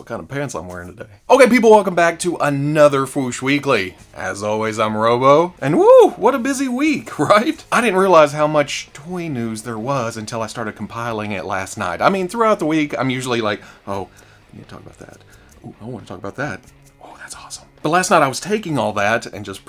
kind of pants I'm wearing today. Okay, people, welcome back to another Fwoosh Weekly. As always, I'm Robo, and woo, what a busy week, right? I didn't realize how much toy news there was until I started compiling it last night. I mean, throughout the week, I'm usually like, oh, I need to talk about that. Oh, I want to talk about that. Oh, that's awesome. But last night I was taking all that and just...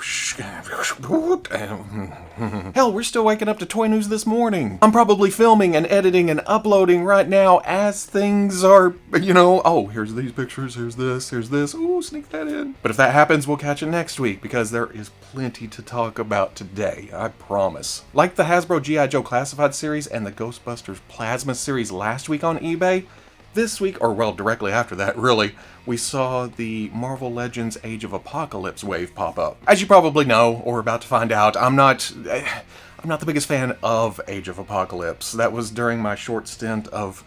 Hell, we're still waking up to toy news this morning. I'm probably filming and editing and uploading right now as things are, you know, oh, here's these pictures, here's this. Ooh, sneak that in. But if that happens, we'll catch it next week because there is plenty to talk about today, I promise. Like the Hasbro G.I. Joe Classified series and the Ghostbusters Plasma series last week on eBay, this week, or well, directly after that, really, we saw the Marvel Legends Age of Apocalypse wave pop up. As you probably know, or about to find out, I'm not the biggest fan of Age of Apocalypse. That was during my short stint of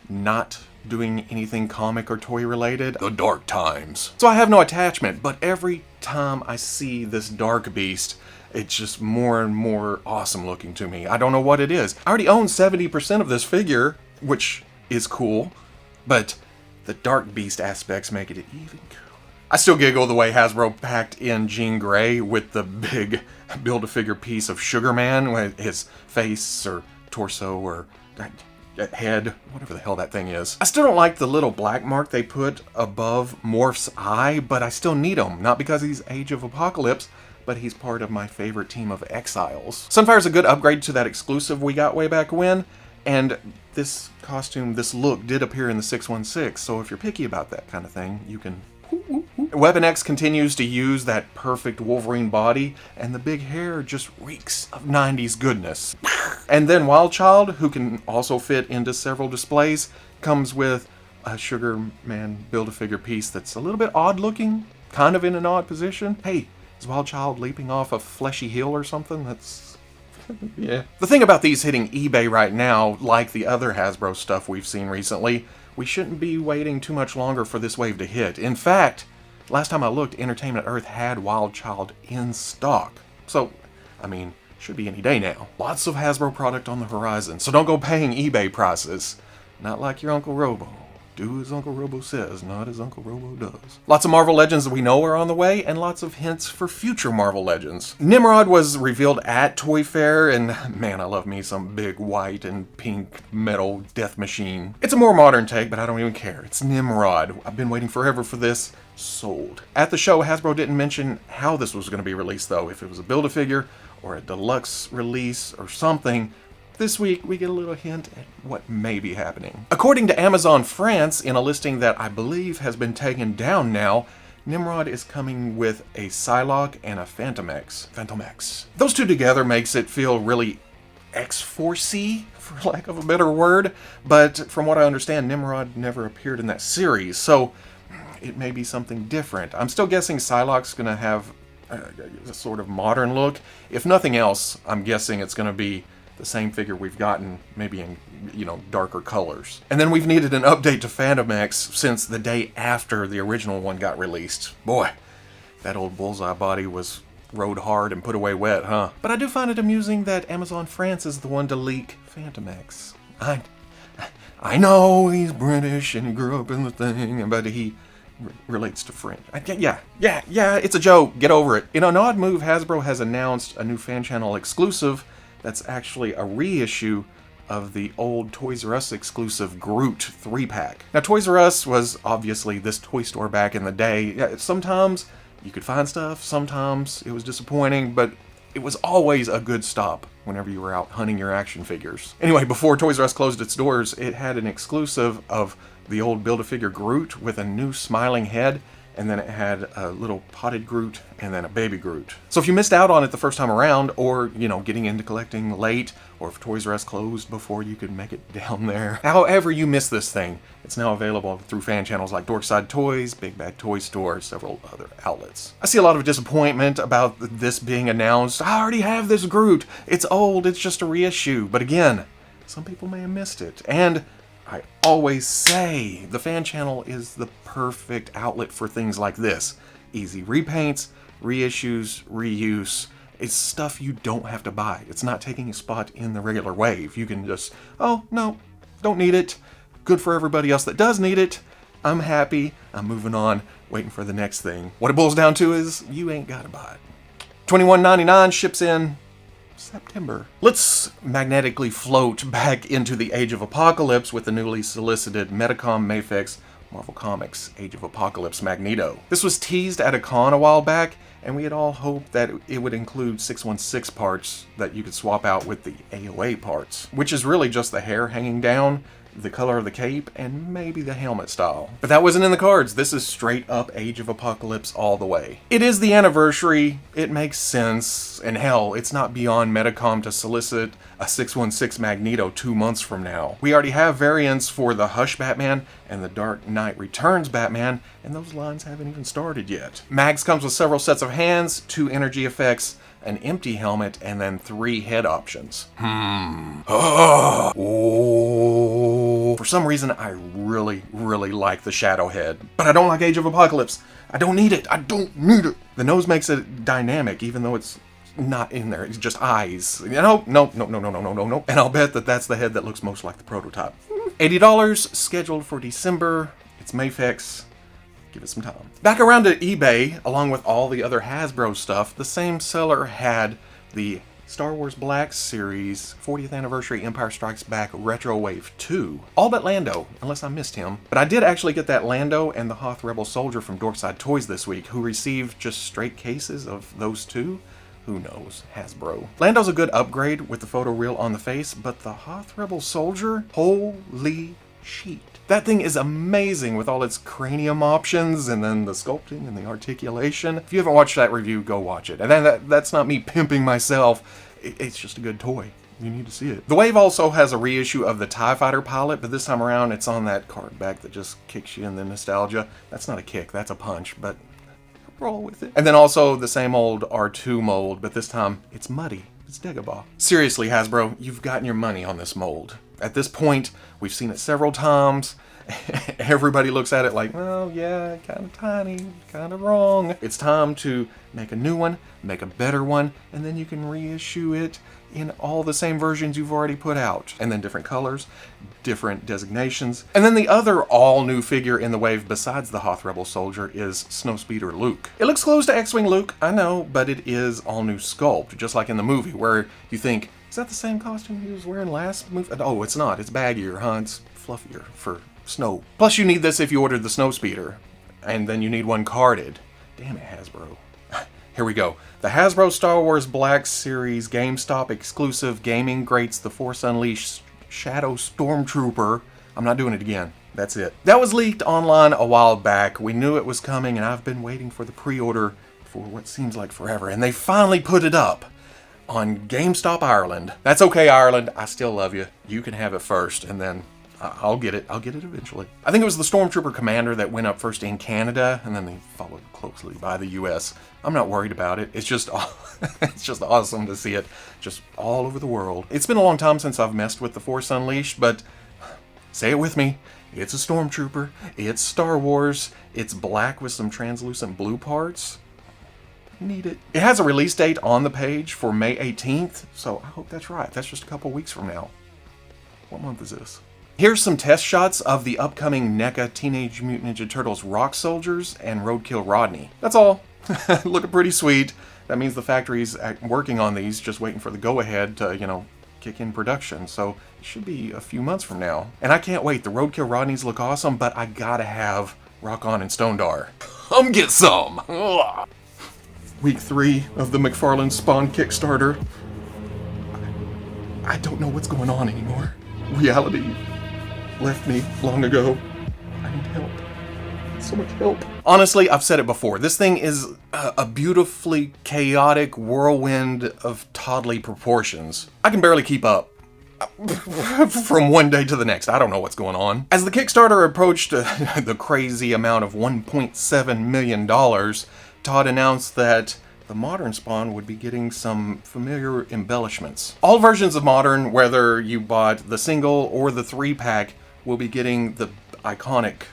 not doing anything comic or toy related. The dark times. So I have no attachment, but every time I see this dark beast, it's just more and more awesome looking to me. I don't know what it is. I already own 70% of this figure, which is cool. But the Dark Beast aspects make it even cooler. I still giggle the way Hasbro packed in Jean Grey with the big Build-A-Figure piece of Sugar Man with his face or torso or head, whatever the hell that thing is. I still don't like the little black mark they put above Morph's eye, but I still need him. Not because he's Age of Apocalypse, but he's part of my favorite team of Exiles. Sunfire's a good upgrade to that exclusive we got way back when, and this costume, this look, did appear in the 616, so if you're picky about that kind of thing, you can... Weapon X continues to use that perfect Wolverine body, and the big hair just reeks of 90s goodness. And then Wild Child, who can also fit into several displays, comes with a Sugar Man Build-A-Figure piece that's a little bit odd looking, kind of in an odd position. Hey, is Wild Child leaping off a fleshy hill or something? That's... yeah. The thing about these hitting eBay right now, like the other Hasbro stuff we've seen recently, we shouldn't be waiting too much longer for this wave to hit. In fact, last time I looked, Entertainment Earth had Wild Child in stock. So, I mean, should be any day now. Lots of Hasbro product on the horizon, so don't go paying eBay prices. Not like your Uncle Robo. Do as Uncle Robo says, not as Uncle Robo does. Lots of Marvel Legends that we know are on the way, and lots of hints for future Marvel Legends. Nimrod was revealed at Toy Fair, and man, I love me some big white and pink metal death machine. It's a more modern take, but I don't even care. It's Nimrod. I've been waiting forever for this. Sold. At the show, Hasbro didn't mention how this was going to be released, though. If it was a Build-A-Figure, or a deluxe release, or something. This week, we get a little hint at what may be happening. According to Amazon France, in a listing that I believe has been taken down now, Nimrod is coming with a Psylocke and a Phantom X. Those two together makes it feel really X-Force-y, for lack of a better word, but from what I understand, Nimrod never appeared in that series, so it may be something different. I'm still guessing Psylocke's gonna have a sort of modern look. If nothing else, I'm guessing it's gonna be the same figure we've gotten, maybe in, you know, darker colors. And then we've needed an update to Phantom X since the day after the original one got released. Boy, that old Bullseye body was rode hard and put away wet, huh? But I do find it amusing that Amazon France is the one to leak Phantom X. I know he's British and he grew up in the thing, but he relates to French. Yeah, it's a joke. Get over it. In an odd move, Hasbro has announced a new fan channel exclusive that's actually a reissue of the old Toys R Us exclusive Groot 3-pack. Now, Toys R Us was obviously this toy store back in the day. Sometimes you could find stuff, sometimes it was disappointing, but it was always a good stop whenever you were out hunting your action figures. Anyway, before Toys R Us closed its doors, it had an exclusive of the old Build-A-Figure Groot with a new smiling head, and then it had a little potted Groot, and then a baby Groot. So if you missed out on it the first time around, or, you know, getting into collecting late, or if Toys R Us closed before you could make it down there, however you missed this thing, it's now available through fan channels like Dorkside Toys, Big Bad Toy Store, several other outlets. I see a lot of disappointment about this being announced. I already have this Groot. It's old, it's just a reissue. But again, some people may have missed it. And I always say the fan channel is the perfect outlet for things like this. Easy repaints, reissues, reuse. It's stuff you don't have to buy. It's not taking a spot in the regular wave. You can just, oh, no, don't need it. Good for everybody else that does need it. I'm happy. I'm moving on, waiting for the next thing. What it boils down to is you ain't gotta buy it. $21.99 ships in September. Let's magnetically float back into the Age of Apocalypse with the newly solicited Metacom MAFEX Marvel Comics Age of Apocalypse Magneto. This was teased at a con a while back, and we had all hoped that it would include 616 parts that you could swap out with the AOA parts, which is really just the hair hanging down, the color of the cape, and maybe the helmet style. But that wasn't in the cards. This is straight up Age of Apocalypse all the way. It is the anniversary, it makes sense, and hell, it's not beyond Metacom to solicit a 616 Magneto 2 months from now. We already have variants for the Hush Batman and the Dark Knight Returns Batman, and those lines haven't even started yet. Mags comes with several sets of hands, 2 energy effects, an empty helmet, and then 3 head options. For some reason, I really like the Shadow Head, but I don't like Age of Apocalypse. I don't need it. I don't need it. The nose makes it dynamic, even though it's not in there. It's just eyes. You know? No. And I'll bet that that's the head that looks most like the prototype. $80 scheduled for December. It's MAFEX. Give it some time. Back around to eBay, along with all the other Hasbro stuff, the same seller had the Star Wars Black Series 40th Anniversary Empire Strikes Back Retro Wave 2. All but Lando, unless I missed him. But I did actually get that Lando and the Hoth Rebel Soldier from Dorkside Toys this week, who received just straight cases of those two. Who knows? Hasbro. Lando's a good upgrade with the photoreal on the face, but the Hoth Rebel Soldier? Holy shit. That thing is amazing with all its cranium options and then the sculpting and the articulation. If you haven't watched that review, go watch it. And then that's not me pimping myself. It's just a good toy. You need to see it. The Wave also has a reissue of the TIE Fighter pilot, but this time around it's on that card back that just kicks you in the nostalgia. That's not a kick, that's a punch, but roll with it. And then also the same old R2 mold, but this time it's muddy. It's Dagobah. Seriously, Hasbro, you've gotten your money on this mold. At this point, we've seen it several times. Everybody looks at it like, well, yeah, kind of tiny, kind of wrong. It's time to make a new one, make a better one, and then you can reissue it in all the same versions you've already put out. And then different colors, different designations. And then the other all-new figure in the wave besides the Hoth Rebel Soldier is Snowspeeder Luke. It looks close to X-Wing Luke, I know, but it is all-new sculpt, just like in the movie, where you think, is that the same costume he was wearing last movie? Oh, it's not. It's baggier, huh? It's fluffier for snow. Plus, you need this if you ordered the Snowspeeder. And then you need one carded. Damn it, Hasbro. Here we go. The Hasbro Star Wars Black Series GameStop exclusive Gaming Greats The Force Unleashed Shadow Stormtrooper. I'm not doing it again. That's it. That was leaked online a while back. We knew it was coming, and I've been waiting for the pre-order for what seems like forever. And they finally put it up on GameStop Ireland. That's okay, Ireland. I still love you. You can have it first, and then I'll get it. I'll get it eventually. I think it was the Stormtrooper Commander that went up first in Canada, and then they followed closely by the US. I'm not worried about it. It's just it's just awesome to see it just all over the world. It's been a long time since I've messed with the Force Unleashed, but say it with me. It's a Stormtrooper. It's Star Wars. It's black with some translucent blue parts. Need it. It has a release date on the page for May 18th, so I hope that's right. That's just a couple weeks from now. What month is this? Here's some test shots of the upcoming NECA Teenage Mutant Ninja Turtles Rock Soldiers and Roadkill Rodney. That's all. Looking pretty sweet. That means the factory's working on these, just waiting for the go-ahead to, kick in production. So it should be a few months from now. And I can't wait. The Roadkill Rodneys look awesome, but I gotta have Rock On and Stondar. Come get some! Ugh. Week 3 of the McFarlane Spawn Kickstarter. I don't know what's going on anymore. Reality left me long ago. I need help. So much help. Honestly, I've said it before. This thing is a beautifully chaotic whirlwind of toddly proportions. I can barely keep up. From one day to the next. I don't know what's going on. As the Kickstarter approached the crazy amount of $1.7 million, Todd announced that the Modern Spawn would be getting some familiar embellishments. All versions of Modern, whether you bought the single or the 3-pack, will be getting the iconic,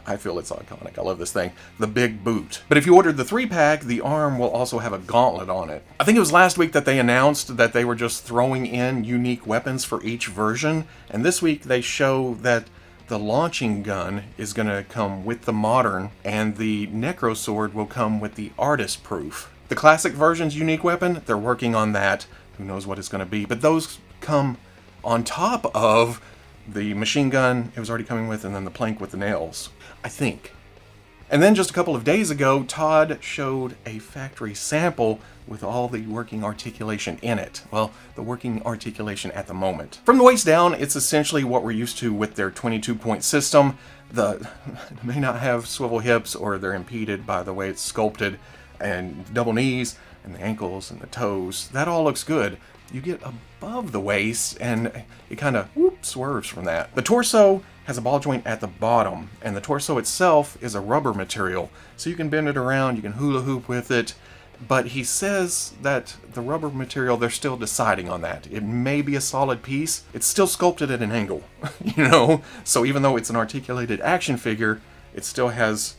I feel it's iconic, I love this thing, the big boot. But if you ordered the 3-pack, the arm will also have a gauntlet on it. I think it was last week that they announced that they were just throwing in unique weapons for each version, and this week they show that the launching gun is going to come with the modern, and the Necro Sword will come with the artist proof. The classic version's unique weapon, they're working on that. Who knows what it's going to be, but those come on top of the machine gun it was already coming with, and then the plank with the nails, I think. And then just a couple of days ago, Todd showed a factory sample with all the working articulation in it. Well, the working articulation at the moment. From the waist down, it's essentially what we're used to with their 22-point system. It may not have swivel hips, or they're impeded by the way it's sculpted, and double knees, and the ankles, and the toes. That all looks good. You get above the waist, and it kind of swerves from that. The torso has a ball joint at the bottom, and the torso itself is a rubber material, so you can bend it around, you can hula hoop with it, but he says that the rubber material, they're still deciding on that. It may be a solid piece, it's still sculpted at an angle, you know? So even though it's an articulated action figure, it still has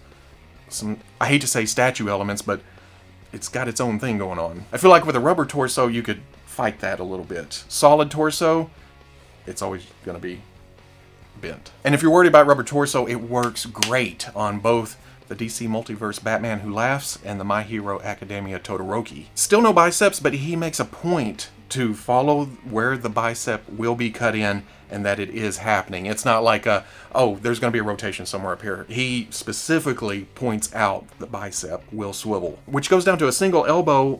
some, I hate to say statue elements, but it's got its own thing going on. I feel like with a rubber torso, you could fight that a little bit. Solid torso, it's always gonna be bent. And if you're worried about rubber torso, it works great on both the DC Multiverse Batman Who Laughs and the My Hero Academia Todoroki. Still no biceps, but he makes a point to follow where the bicep will be cut in and that it is happening. It's not like oh, there's going to be a rotation somewhere up here. He specifically points out the bicep will swivel, which goes down to a single elbow,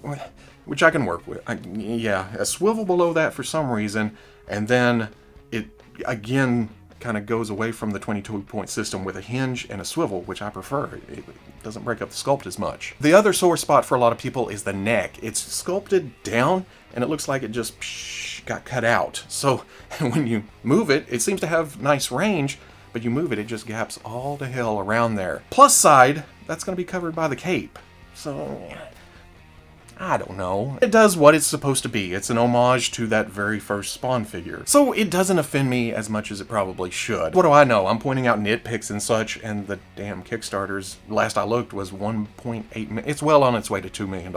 which I can work with. Yeah, a swivel below that for some reason, and then it, again, kind of goes away from the 22-point system with a hinge and a swivel, which I prefer. It doesn't break up the sculpt as much. The other sore spot for a lot of people is the neck. It's sculpted down, and it looks like it just got cut out. So when you move it, it seems to have nice range, but you move it, it just gaps all to hell around there. Plus side, that's going to be covered by the cape. So I don't know. It does what it's supposed to be. It's an homage to that very first Spawn figure. So it doesn't offend me as much as it probably should. What do I know? I'm pointing out nitpicks and such, and the damn Kickstarters, last I looked, was 1.8 million. It's well on its way to $2 million.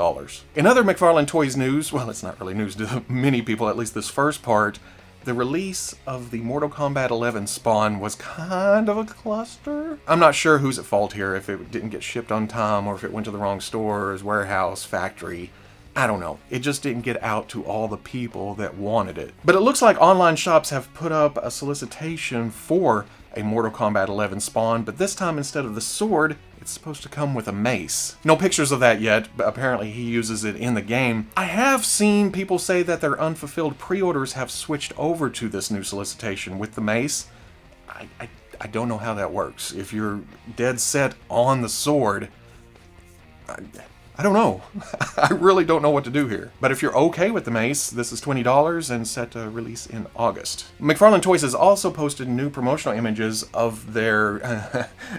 In other McFarlane Toys news, well, it's not really news to many people, at least this first part, the release of the Mortal Kombat 11 Spawn was kind of a cluster. I'm not sure who's at fault here, if it didn't get shipped on time or if it went to the wrong stores, warehouse, factory. I don't know. It just didn't get out to all the people that wanted it. But it looks like online shops have put up a solicitation for a Mortal Kombat 11 Spawn, but this time instead of the sword, it's supposed to come with a mace. No pictures of that yet, but apparently he uses it in the game. I have seen people say that their unfulfilled pre-orders have switched over to this new solicitation with the mace. I don't know how that works. If you're dead set on the sword, I don't know. I really don't know what to do here. But if you're okay with the mace, this is $20 and set to release in August. McFarlane Toys has also posted new promotional images of their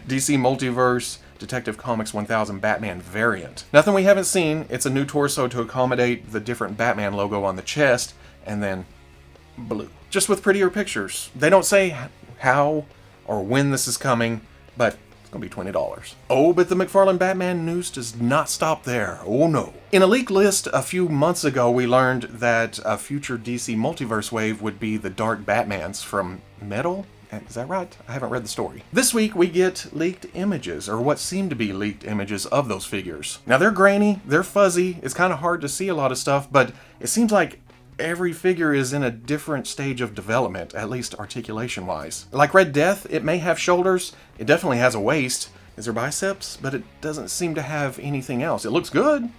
DC Multiverse Detective Comics 1000 Batman variant. Nothing we haven't seen. It's a new torso to accommodate the different Batman logo on the chest, and then blue. Just with prettier pictures. They don't say how or when this is coming, but it's gonna be $20. Oh, but the McFarlane Batman news does not stop there. Oh no. In a leaked list a few months ago, we learned that a future DC Multiverse wave would be the Dark Batmans from Metal. Is that right? I haven't read the story. This week we get leaked images, or what seem to be leaked images of those figures. Now they're grainy, they're fuzzy, it's kind of hard to see a lot of stuff, but it seems like every figure is in a different stage of development, at least articulation-wise. Like Red Death, it may have shoulders, it definitely has a waist. Is there biceps? But it doesn't seem to have anything else. It looks good,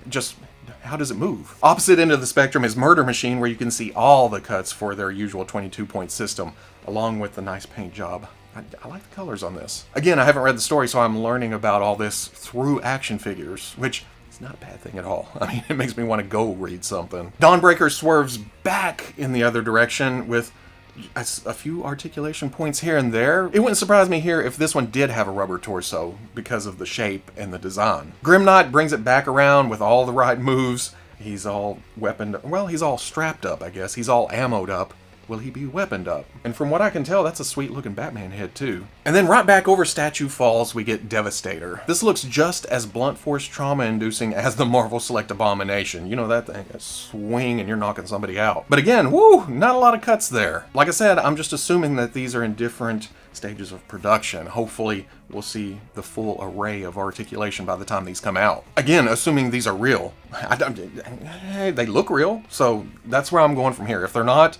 just how does it move? Opposite end of the spectrum is Murder Machine, where you can see all the cuts for their usual 22-point system, along with the nice paint job. I like the colors on this. Again, I haven't read the story, so I'm learning about all this through action figures, which it's not a bad thing at all. I mean, it makes me want to go read something. Dawnbreaker swerves back in the other direction with a few articulation points here and there. It wouldn't surprise me here if this one did have a rubber torso because of the shape and the design. Grimknight brings it back around with all the right moves. He's all weaponed, well, he's all strapped up, I guess. He's all ammoed up. Will he be weaponed up? And from what I can tell, that's a sweet looking Batman head too. And then right back over Statue Falls, we get Devastator. This looks just as blunt force trauma inducing as the Marvel Select Abomination. You know that thing, a swing and you're knocking somebody out. But again, woo, not a lot of cuts there. Like I said, I'm just assuming that these are in different stages of production. Hopefully, we'll see the full array of articulation by the time these come out. Again, assuming these are real. They look real, so that's where I'm going from here. If they're not,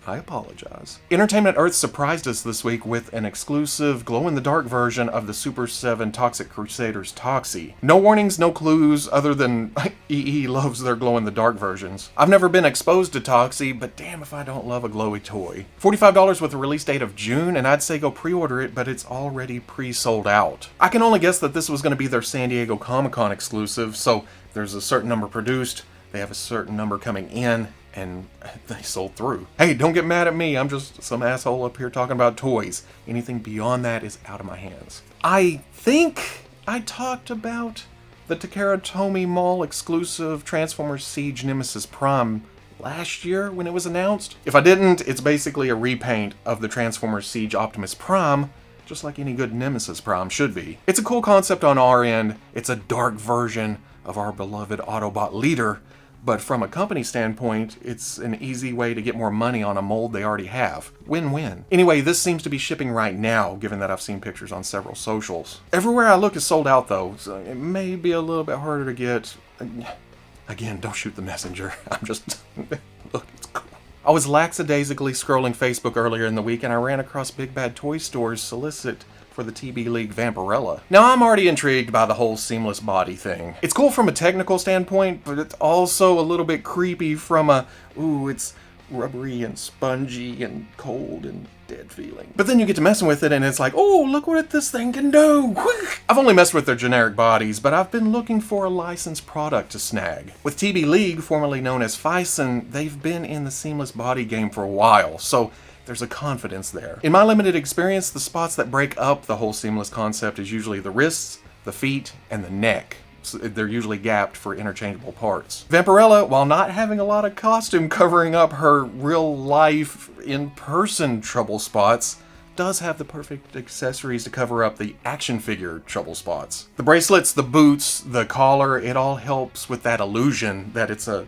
I apologize. Entertainment Earth surprised us this week with an exclusive glow-in-the-dark version of the Super7 Toxic Crusaders Toxie. No warnings, no clues, other than EE loves their glow-in-the-dark versions. I've never been exposed to Toxie, but damn if I don't love a glowy toy. $45 with a release date of June, and I'd say go pre-order it, but it's already pre-sold out. I can only guess that this was going to be their San Diego Comic-Con exclusive, so there's a certain number produced, they have a certain number coming in, and they sold through. Hey, don't get mad at me. I'm just some asshole up here talking about toys. Anything beyond that is out of my hands. I think I talked about the Takara Tomy Mall exclusive Transformers Siege Nemesis Prime last year when it was announced. If I didn't, it's basically a repaint of the Transformers Siege Optimus Prime, just like any good Nemesis Prime should be. It's a cool concept on our end. It's a dark version of our beloved Autobot leader, but from a company standpoint, it's an easy way to get more money on a mold they already have. Win-win. Anyway, this seems to be shipping right now, given that I've seen pictures on several socials. Everywhere I look is sold out though, so it may be a little bit harder to get. Again, don't shoot the messenger. I'm just, look, it's cool. I was lackadaisically scrolling Facebook earlier in the week and I ran across Big Bad Toy Store's solicit for the TBLeague Vampirella. Now, I'm already intrigued by the whole seamless body thing. It's cool from a technical standpoint, but it's also a little bit creepy from a, ooh, it's rubbery and spongy and cold and dead feeling. But then you get to messing with it and it's like, oh, look what this thing can do. I've only messed with their generic bodies, but I've been looking for a licensed product to snag. With TBLeague, formerly known as Fison, they've been in the seamless body game for a while, so there's a confidence there. In my limited experience, the spots that break up the whole seamless concept is usually the wrists, the feet, and the neck. So they're usually gapped for interchangeable parts. Vampirella, while not having a lot of costume covering up her real-life, in-person trouble spots, does have the perfect accessories to cover up the action figure trouble spots. The bracelets, the boots, the collar, it all helps with that illusion that it's a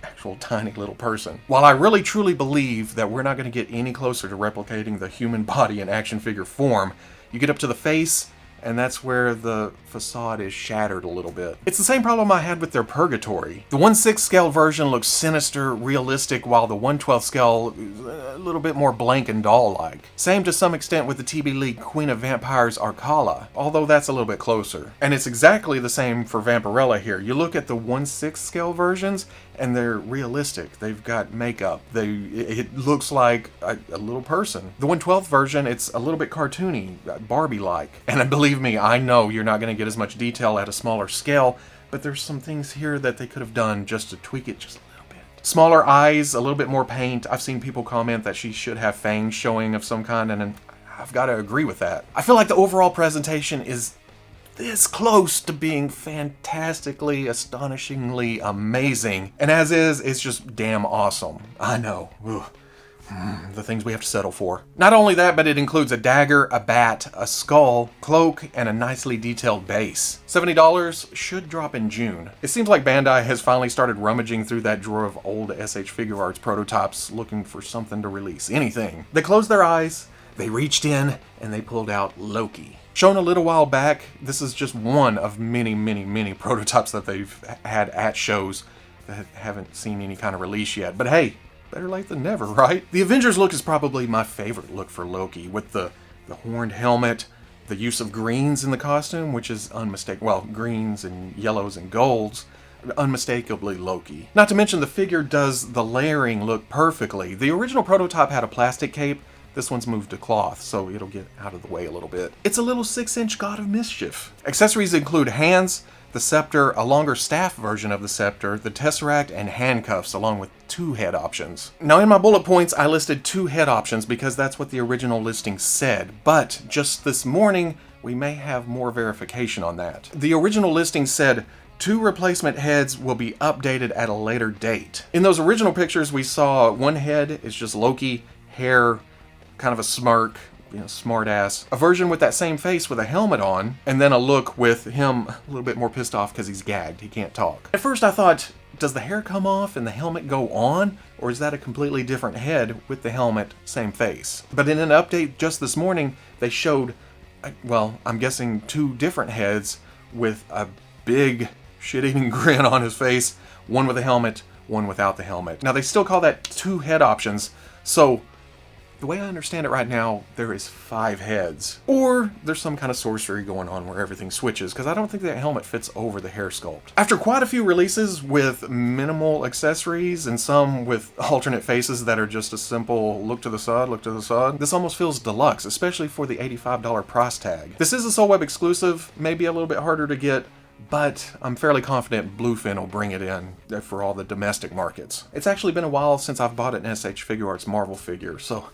actual tiny little person. While I really truly believe that we're not going to get any closer to replicating the human body in action figure form, you get up to the face, and that's where the facade is shattered a little bit. It's the same problem I had with their Purgatory. The 1/6 scale version looks sinister, realistic, while the 1/12 scale is a little bit more blank and doll-like. Same to some extent with the TBLeague Queen of Vampires Arcala, although that's a little bit closer. And it's exactly the same for Vampirella here. You look at the 1/6 scale versions, and they're realistic. They've got makeup. It looks like a little person. The 1/12 version, it's a little bit cartoony, Barbie-like. And believe me, I know you're not going to get as much detail at a smaller scale, but there's some things here that they could have done just to tweak it just a little bit. Smaller eyes, a little bit more paint. I've seen people comment that she should have fangs showing of some kind, and I've got to agree with that. I feel like the overall presentation is this close to being fantastically, astonishingly amazing. And as is, it's just damn awesome. I know. Ugh. The things we have to settle for. Not only that, but it includes a dagger, a bat, a skull, cloak, and a nicely detailed base. $70 should drop in June. It seems like Bandai has finally started rummaging through that drawer of old SH Figuarts prototypes looking for something to release. Anything. They closed their eyes, they reached in, and they pulled out Loki. Shown a little while back, this is just one of many, many, many prototypes that they've had at shows that haven't seen any kind of release yet. But hey, better late than never, right? The Avengers look is probably my favorite look for Loki, with the horned helmet, the use of greens in the costume, which is unmistakable. Well, greens and yellows and golds, unmistakably Loki. Not to mention the figure does the layering look perfectly. The original prototype had a plastic cape. This one's moved to cloth, so it'll get out of the way a little bit. It's a little 6-inch god of mischief. Accessories include hands, the scepter, a longer staff version of the scepter, the tesseract, and handcuffs, along with 2 head options. Now in my bullet points, I listed 2 head options because that's what the original listing said, but just this morning, we may have more verification on that. The original listing said 2 replacement heads will be updated at a later date. In those original pictures, we saw one head is just Loki, hair, kind of a smirk, smart ass. A version with that same face with a helmet on, and then a look with him a little bit more pissed off because he's gagged. He can't talk. At first I thought, does the hair come off and the helmet go on? Or is that a completely different head with the helmet, same face? But in an update just this morning, they showed, well, I'm guessing 2 different heads with a big shit-eating grin on his face. One with a helmet, one without the helmet. Now, they still call that 2 head options, so the way I understand it right now, there is 5 heads. Or there's some kind of sorcery going on where everything switches, because I don't think that helmet fits over the hair sculpt. After quite a few releases with minimal accessories and some with alternate faces that are just a simple look to the side, this almost feels deluxe, especially for the $85 price tag. This is a Soul Web exclusive, maybe a little bit harder to get, but I'm fairly confident Bluefin will bring it in for all the domestic markets. It's actually been a while since I've bought an SH Figuarts Marvel figure, so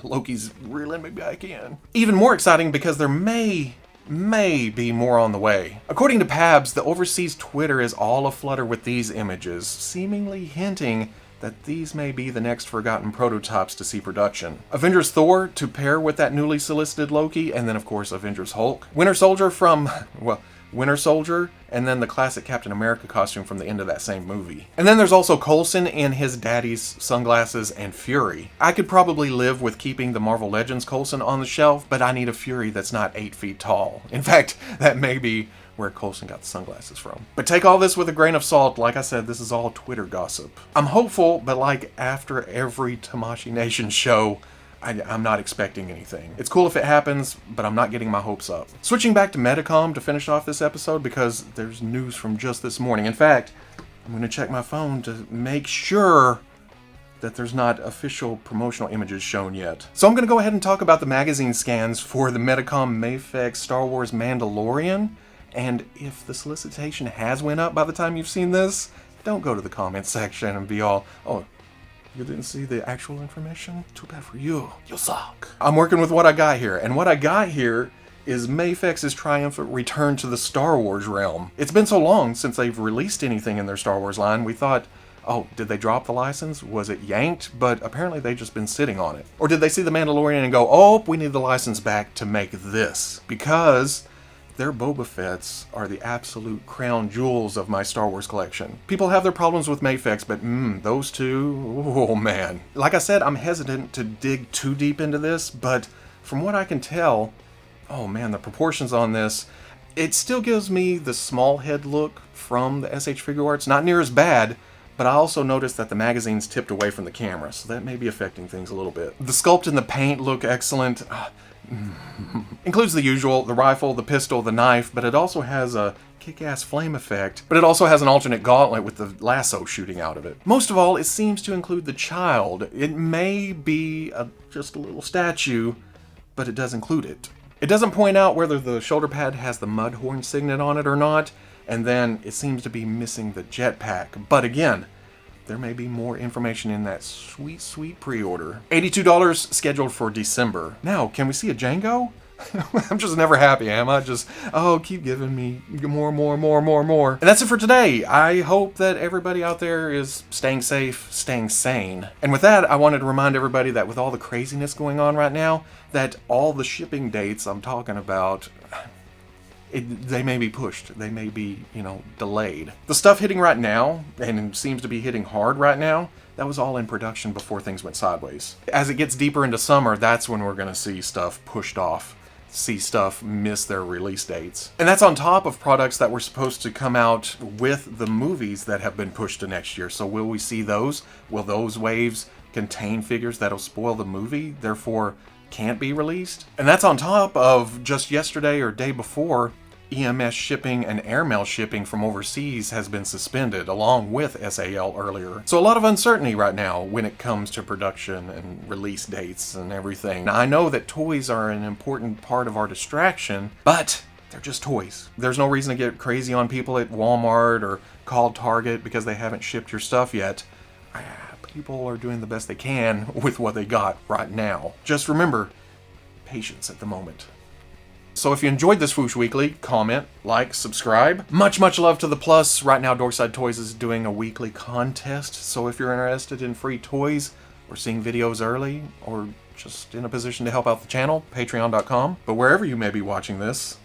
Loki's reeling me back in. Even more exciting because there may be more on the way. According to Pabs, the overseas Twitter is all aflutter with these images, seemingly hinting that these may be the next forgotten prototypes to see production. Avengers Thor to pair with that newly solicited Loki, and then of course Avengers Hulk. Winter Soldier from, well, Winter Soldier, and then the classic Captain America costume from the end of that same movie. And then there's also Coulson in his daddy's sunglasses and Fury. I could probably live with keeping the Marvel Legends Coulson on the shelf, but I need a Fury that's not 8 feet tall. In fact, that may be where Coulson got the sunglasses from. But take all this with a grain of salt. Like I said, this is all Twitter gossip. I'm hopeful, but like after every Tamashii Nation show, I'm not expecting anything. It's cool if it happens, but I'm not getting my hopes up. Switching back to Metacom to finish off this episode because there's news from just this morning. In fact, I'm going to check my phone to make sure that there's not official promotional images shown yet. So I'm going to go ahead and talk about the magazine scans for the Metacom MAFEX Star Wars Mandalorian. And if the solicitation has went up by the time you've seen this, don't go to the comments section and be all, oh, you didn't see the actual information? Too bad for you. You suck. I'm working with what I got here, and what I got here is MAFEX's triumphant return to the Star Wars realm. It's been so long since they've released anything in their Star Wars line, we thought, oh, did they drop the license? Was it yanked? But apparently they've just been sitting on it. Or did they see the Mandalorian and go, oh, we need the license back to make this? Because their Boba Fett's are the absolute crown jewels of my Star Wars collection. People have their problems with MAFEX, but those two, oh man. Like I said, I'm hesitant to dig too deep into this, but from what I can tell, oh man, the proportions on this, it still gives me the small head look from the SH Figuarts. Not near as bad, but I also noticed that the magazine's tipped away from the camera, so that may be affecting things a little bit. The sculpt and the paint look excellent. Includes the usual, the rifle, the pistol, the knife, but it also has a kick-ass flame effect, but it also has an alternate gauntlet with the lasso shooting out of it. Most of all, it seems to include the child. It may be just a little statue, but it does include it. It doesn't point out whether the shoulder pad has the Mudhorn signet on it or not, and then it seems to be missing the jetpack. But again, there may be more information in that sweet, sweet pre-order. $82 scheduled for December. Now, can we see a Django? I'm just never happy, am I? Just, oh, keep giving me more. And that's it for today. I hope that everybody out there is staying safe, staying sane. And with that, I wanted to remind everybody that with all the craziness going on right now, that all the shipping dates I'm talking about, they may be pushed. They may be, delayed. The stuff hitting right now, and seems to be hitting hard right now, that was all in production before things went sideways. As it gets deeper into summer, that's when we're going to see stuff pushed off. See stuff miss their release dates. And that's on top of products that were supposed to come out with the movies that have been pushed to next year. So will we see those? Will those waves contain figures that'll spoil the movie, therefore can't be released? And that's on top of just yesterday or day before, EMS shipping and airmail shipping from overseas has been suspended, along with SAL earlier. So a lot of uncertainty right now when it comes to production and release dates and everything. Now, I know that toys are an important part of our distraction, but they're just toys. There's no reason to get crazy on people at Walmart or call Target because they haven't shipped your stuff yet. People are doing the best they can with what they got right now. Just remember, patience at the moment. So if you enjoyed this Fwoosh Weekly, comment, like, subscribe. Much love to the plus. Right now, Dorkside Toys is doing a weekly contest. So if you're interested in free toys, or seeing videos early, or just in a position to help out the channel, patreon.com. But wherever you may be watching this,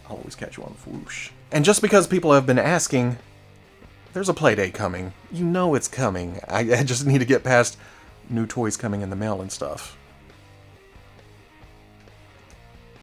I'll always catch you on the Fwoosh. And just because people have been asking, There's a play date coming. You know it's coming. I just need to get past new toys coming in the mail and stuff.